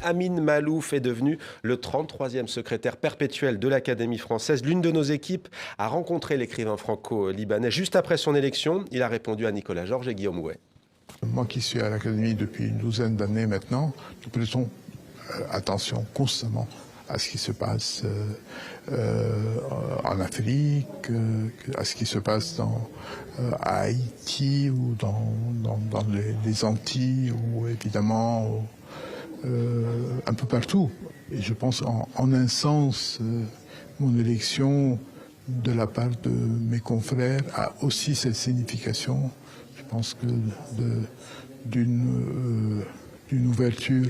Amin Maalouf est devenu le 33e secrétaire perpétuel de l'Académie française. L'une de nos équipes a rencontré l'écrivain franco-libanais juste après son élection. Il a répondu à Nicolas Georges et Guillaume Houet. Moi qui suis à l'Académie depuis une douzaine d'années maintenant, nous prêtons attention constamment à ce qui se passe en Afrique, à ce qui se passe à Haïti ou dans les Antilles ou évidemment un peu partout. Et je pense en un sens, mon élection de la part de mes confrères a aussi cette signification. Je pense que d'une ouverture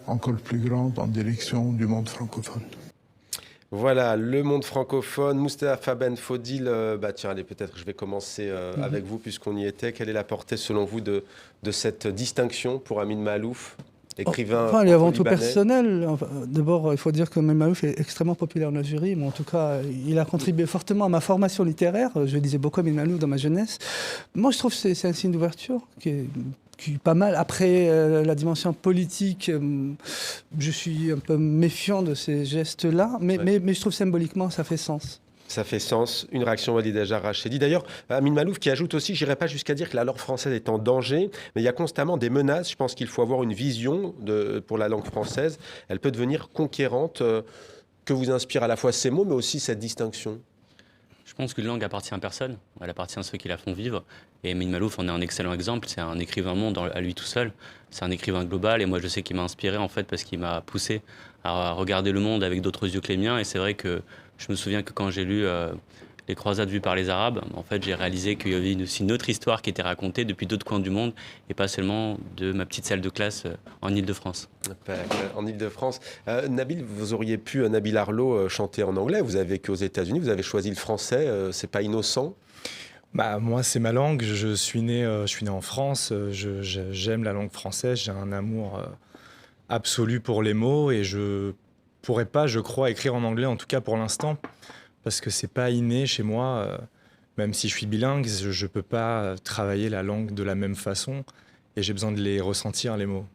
encore plus grande en direction du monde francophone. Voilà, le monde francophone. Moustapha Ben Fodil, tiens, allez, peut-être que je vais commencer avec vous puisqu'on y était. Quelle est la portée selon vous de cette distinction pour Amin Maalouf, écrivain elle est avant tout franco-libanais? personnelle. D'abord, il faut dire que Amin Maalouf est extrêmement populaire en Algérie, mais en tout cas, il a contribué fortement à ma formation littéraire. Je lisais beaucoup Amin Maalouf dans ma jeunesse. Moi, je trouve que c'est un signe d'ouverture qui est pas mal. Après la dimension politique, je suis un peu méfiant de ces gestes-là, mais je trouve symboliquement, ça fait sens. Ça fait sens. Une réaction Walid Rachedi. D'ailleurs, Amin Maalouf qui ajoute aussi, je n'irai pas jusqu'à dire que la langue française est en danger, mais il y a constamment des menaces. Je pense qu'il faut avoir une vision pour la langue française. Elle peut devenir conquérante. Que vous inspire à la fois ces mots, mais aussi cette distinction? Je pense qu'une langue appartient à personne, elle appartient à ceux qui la font vivre. Et Amin Maalouf en est un excellent exemple, c'est un écrivain monde à lui tout seul, c'est un écrivain global et moi je sais qu'il m'a inspiré en fait parce qu'il m'a poussé à regarder le monde avec d'autres yeux que les miens et c'est vrai que je me souviens que quand j'ai lu Les croisades vues par les Arabes, en fait j'ai réalisé qu'il y avait aussi une autre histoire qui était racontée depuis d'autres coins du monde et pas seulement de ma petite salle de classe en Île-de-France. En Île-de-France. Nabil, vous auriez pu, Nabil Arlot, chanter en anglais. Vous avez vécu aux États-Unis, vous avez choisi le français. C'est pas innocent? Moi, c'est ma langue. Je suis né en France. J'aime la langue française. J'ai un amour absolu pour les mots et je pourrais pas, je crois, écrire en anglais, en tout cas pour l'instant, parce que c'est pas inné chez moi. Même si je suis bilingue, je peux pas travailler la langue de la même façon et j'ai besoin de les ressentir, les mots.